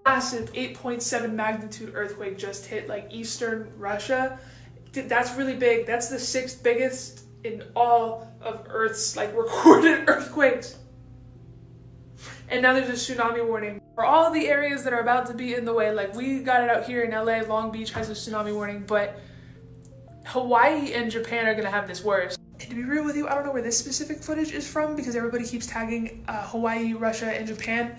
Massive 8.7 magnitude earthquake just hit like eastern Russia. That's really big. That's the 6th biggest in all of Earth's like recorded earthquakes. And now there's a tsunami warning for all the areas that are about to be in the way. Like we got it out here in LA, Long Beach has a tsunami warning, but Hawaii and Japan are gonna have this worse. And to be real with you, I don't know where this specific footage is from because everybody keeps tagging Hawaii, Russia, and Japan.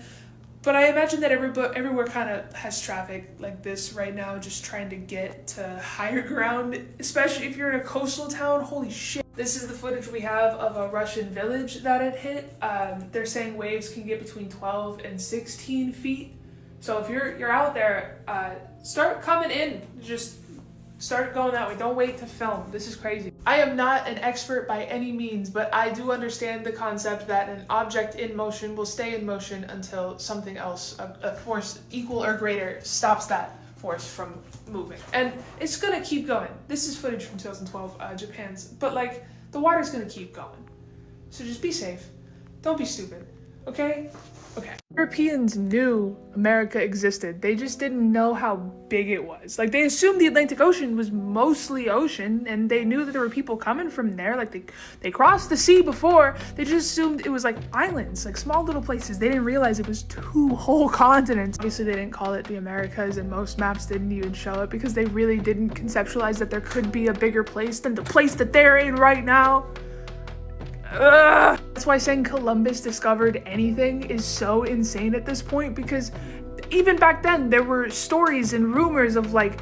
But I imagine that everywhere kind of has traffic like this right now, just trying to get to higher ground, especially if you're in a coastal town. Holy shit. This is the footage we have of a Russian village that it hit. They're saying waves can get between 12 and 16 feet. So if you're out there, start coming in. Just start going that way. Don't wait to film. This is crazy. I am not an expert by any means, but I do understand the concept that an object in motion will stay in motion until something else, a force equal or greater, stops that force from moving. And it's gonna keep going. This is footage from 2012, Japan's, but like the water's gonna keep going. So just be safe. Don't be stupid, okay? Okay. Europeans knew America existed. They just didn't know how big it was. Like they assumed the Atlantic Ocean was mostly ocean, and they knew that there were people coming from there. Like they crossed the sea before. They just assumed it was like islands, like small little places. They didn't realize it was 2 whole continents. Obviously they didn't call it the Americas, and most maps didn't even show it because they really didn't conceptualize that there could be a bigger place than the place that they're in right now. Ugh. That's why saying Columbus discovered anything is so insane at this point, because even back then there were stories and rumors of like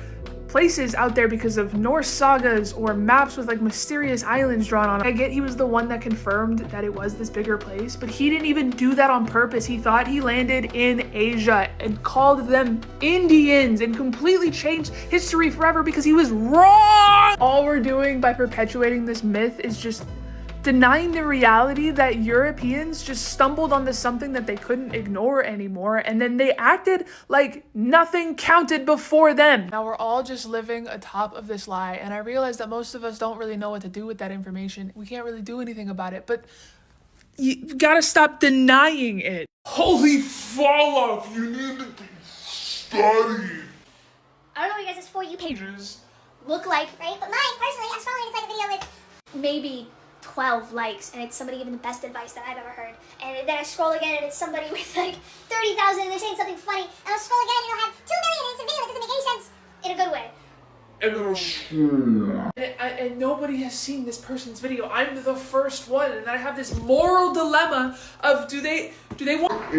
places out there because of Norse sagas or maps with like mysterious islands drawn on it. I get he was the one that confirmed that it was this bigger place, but he didn't even do that on purpose. He thought he landed in Asia and called them Indians and completely changed history forever because he was wrong. All we're doing by perpetuating this myth is just denying the reality that Europeans just stumbled onto something that they couldn't ignore anymore, and then they acted like nothing counted before them. Now we're all just living atop of this lie, and I realize that most of us don't really know what to do with that information. We can't really do anything about it, but you gotta stop denying it. Holy fall off, you need to study. I don't know what you guys' For You pages look like, right? But mine, personally, I'm scrolling, it's like a video with maybe 12 likes, and it's somebody giving the best advice that I've ever heard. And then I scroll again, and it's somebody with like 30,000, and they're saying something funny. And I'll scroll again, and it'll have 2 million, and it's a video that doesn't make any sense in a good way. And nobody has seen this person's video. I'm the first one, and I have this moral dilemma of do they want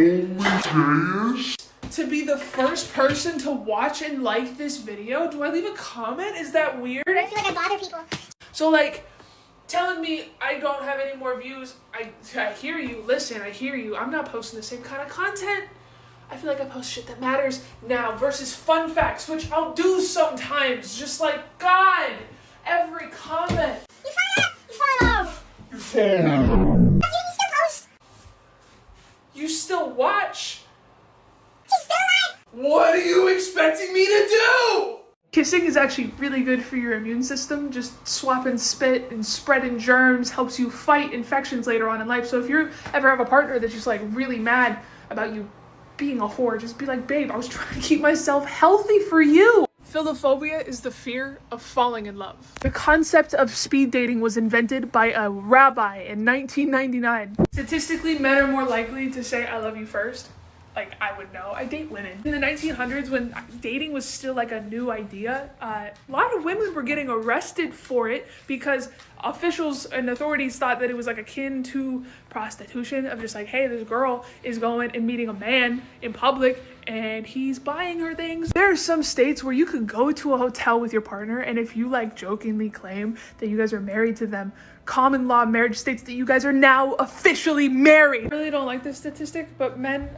to be the first person to watch and like this video? Do I leave a comment? Is that weird? I feel like I bother people. So like, telling me I don't have any more views, I hear you, listen, I hear you. I'm not posting the same kind of content. I feel like I post shit that matters now versus fun facts, which I'll do sometimes, just like God, every comment. You fall off. You fall off. You still post. You still watch. You still like. What are you expecting me to do? Kissing is actually really good for your immune system. Just swapping spit and spreading germs helps you fight infections later on in life. So if you ever have a partner that's just like really mad about you being a whore, just be like, babe, I was trying to keep myself healthy for you. Philophobia is the fear of falling in love. The concept of speed dating was invented by a rabbi in 1999. Statistically, men are more likely to say I love you first. Like, I would know. I date women. In the 1900s, when dating was still like a new idea, a lot of women were getting arrested for it because officials and authorities thought that it was like akin to prostitution, of just like, hey, this girl is going and meeting a man in public and he's buying her things. There are some states where you could go to a hotel with your partner, and if you like jokingly claim that you guys are married to them, common law marriage states that you guys are now officially married. I really don't like this statistic, but men,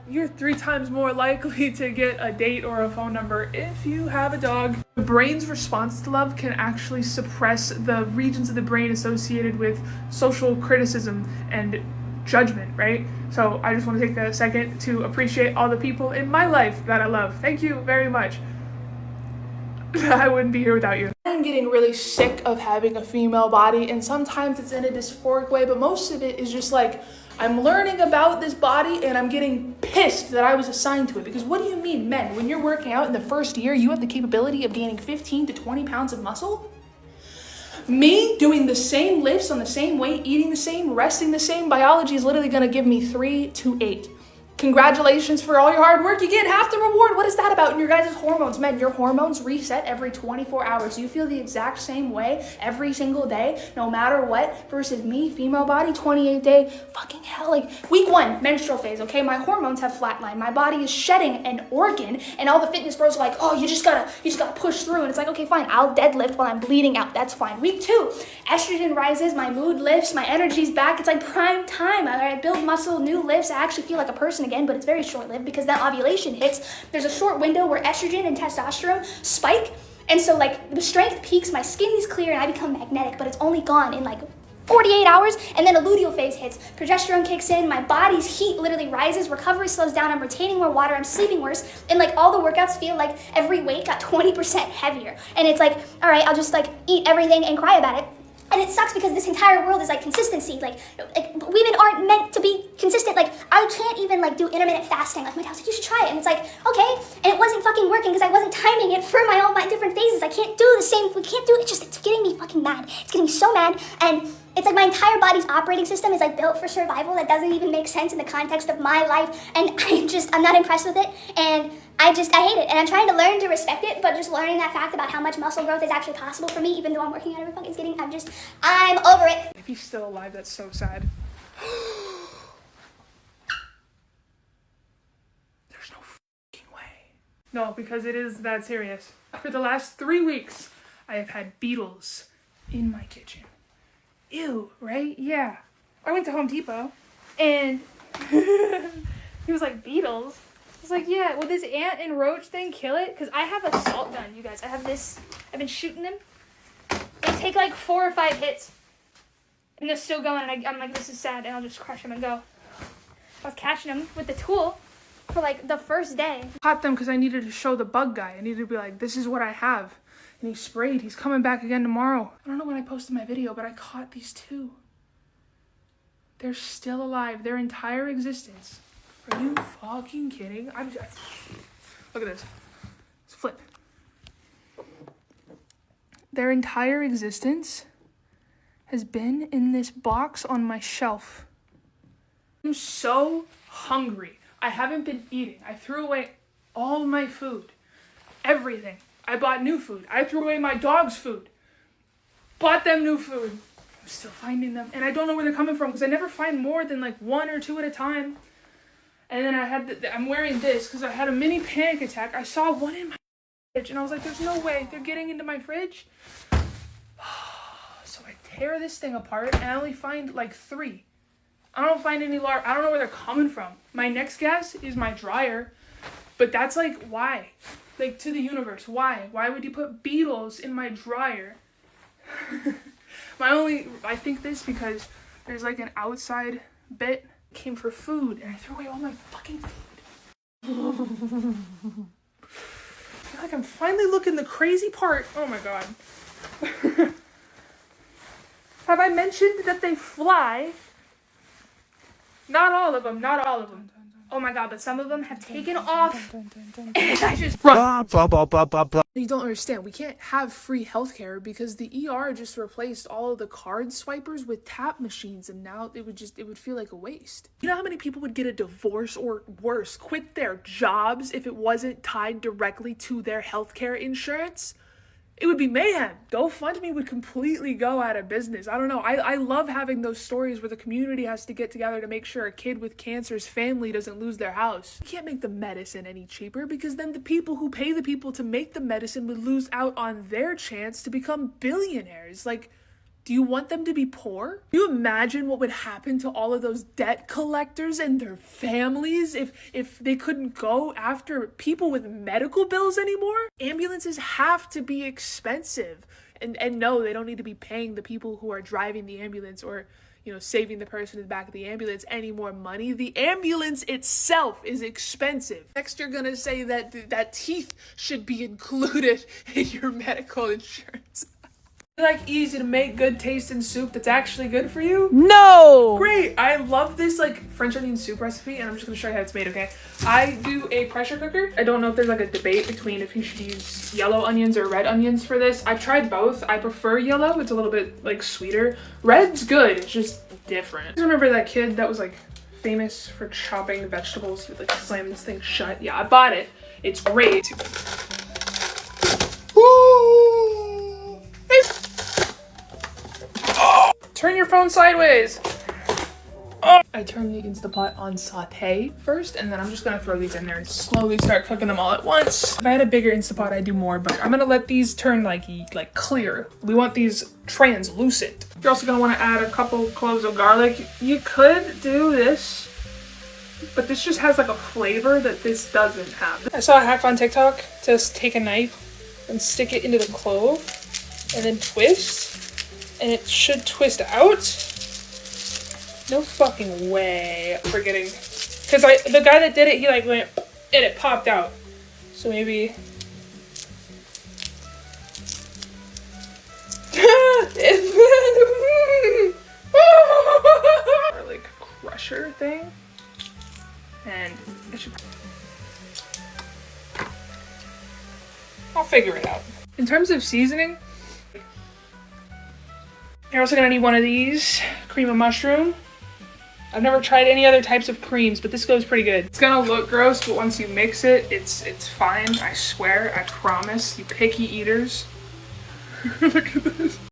you're 3 times more likely to get a date or a phone number if you have a dog. The brain's response to love can actually suppress the regions of the brain associated with social criticism and judgment, right? So I just want to take a second to appreciate all the people in my life that I love. Thank you very much. I wouldn't be here without you. I'm getting really sick of having a female body, and sometimes it's in a dysphoric way, but most of it is just like, I'm learning about this body and I'm getting pissed that I was assigned to it. Because what do you mean, men? When you're working out in the first year, you have the capability of gaining 15 to 20 pounds of muscle? Me doing the same lifts on the same weight, eating the same, resting the same, biology is literally gonna give me 3 to 8. Congratulations for all your hard work. You get half the reward. What is that about? And your guys' hormones, men, your hormones reset every 24 hours. You feel the exact same way every single day, no matter what, versus me, female body, 28-day, fucking hell, like week 1, menstrual phase, okay? My hormones have flatlined. My body is shedding an organ, and all the fitness bros are like, oh, you just gotta push through. And it's like, okay, fine, I'll deadlift while I'm bleeding out. That's fine. Week 2, estrogen rises, my mood lifts, my energy's back. It's like prime time. I build muscle, new lifts. I actually feel like a person again, but it's very short-lived because then ovulation hits. There's a short window where estrogen and testosterone spike, and so like the strength peaks, my skin is clear, and I become magnetic, but it's only gone in like 48 hours, and then a luteal phase hits. Progesterone kicks in, my body's heat literally rises, recovery slows down, I'm retaining more water, I'm sleeping worse, and like all the workouts feel like every weight got 20% heavier. And it's like, all right, I'll just like eat everything and cry about it. And it sucks because this entire world is like consistency. Like women aren't meant to be consistent. Like I can't even like do intermittent fasting. Like my dad's like, you should try it. And it's like, okay. And it wasn't fucking working because I wasn't timing it for all my different phases. I can't do the same. We can't do it. It's getting me fucking mad. It's getting me so mad. And it's like my entire body's operating system is like built for survival. That doesn't even make sense in the context of my life. And I'm not impressed with it. And I hate it. And I'm trying to learn to respect it, but just learning that fact about how much muscle growth is actually possible for me, even though I'm working out every fucking skinny, I'm over it. If he's still alive, that's so sad. There's no fucking way. No, because it is that serious. For the last 3 weeks, I have had beetles in my kitchen. Ew, right? Yeah. I went to Home Depot, and he was like, beetles? I was like, yeah, will this ant and roach thing kill it? Because I have a salt gun, you guys. I have this. I've been shooting them. They take like 4 or 5 hits. And they're still going. And I'm like, this is sad. And I'll just crush them and go. I was catching them with the tool for like the first day. I caught them because I needed to show the bug guy. I needed to be like, this is what I have. And he sprayed. He's coming back again tomorrow. I don't know when I posted my video, but I caught these 2. They're still alive. Their entire existence. Are you fucking kidding? Look at this. Let's flip. Their entire existence has been in this box on my shelf. I'm so hungry. I haven't been eating. I threw away all my food. Everything. I bought new food. I threw away my dog's food. Bought them new food. I'm still finding them. And I don't know where they're coming from because I never find more than like 1 or 2 at a time. And then I had I'm wearing this because I had a mini panic attack. I saw one in my fridge and I was like, there's no way they're getting into my fridge. So I tear this thing apart and I only find like 3. I don't find any large. I don't know where they're coming from. My next guess is my dryer. But that's like, why? Like, to the universe, why? Why would you put beetles in my dryer? I think this because there's like an outside bit. Came for food and I threw away all my fucking food. I feel like I'm finally looking the crazy part. Oh my god. Have I mentioned that they fly? Not all of them, not all of them. Oh my god, but some of them have taken off. And I just run. You don't understand. We can't have free healthcare because the ER just replaced all of the card swipers with tap machines, and now it would feel like a waste. You know how many people would get a divorce or worse, quit their jobs if it wasn't tied directly to their healthcare insurance? It would be mayhem. GoFundMe would completely go out of business. I don't know. I love having those stories where the community has to get together to make sure a kid with cancer's family doesn't lose their house. You can't make the medicine any cheaper because then the people who pay the people to make the medicine would lose out on their chance to become billionaires. Like, do you want them to be poor? Can you imagine what would happen to all of those debt collectors and their families if they couldn't go after people with medical bills anymore? Ambulances have to be expensive. And no, they don't need to be paying the people who are driving the ambulance or, saving the person in the back of the ambulance any more money. The ambulance itself is expensive. Next, you're gonna say that teeth should be included in your medical insurance. Like easy to make, good tasting soup that's actually good for you? No! Great! I love this like French onion soup recipe, and I'm just gonna show you how it's made, okay? I do a pressure cooker. I don't know if there's like a debate between if you should use yellow onions or red onions for this. I've tried both. I prefer yellow. It's a little bit like sweeter. Red's good. It's just different. I remember that kid that was like famous for chopping vegetables. He would like slam this thing shut. Yeah, I bought it. It's great. Turn your phone sideways. I turn the Instapot on saute first, and then I'm just gonna throw these in there and slowly start cooking them all at once. If I had a bigger Instapot, I'd do more, but I'm gonna let these turn like clear. We want these translucent. You're also gonna wanna add a couple cloves of garlic. You could do this, but this just has like a flavor that this doesn't have. I saw a hack on TikTok to just take a knife and stick it into the clove and then twist. And it should twist out. No fucking way. I'm forgetting. Because the guy that did it, he like went and it popped out. So maybe. Garlic crusher thing. And it should. I'll figure it out. In terms of seasoning, you're also gonna need one of these, cream of mushroom. I've never tried any other types of creams, but this goes pretty good. It's gonna look gross, but once you mix it, it's fine. I swear, I promise. You picky eaters. Look at this.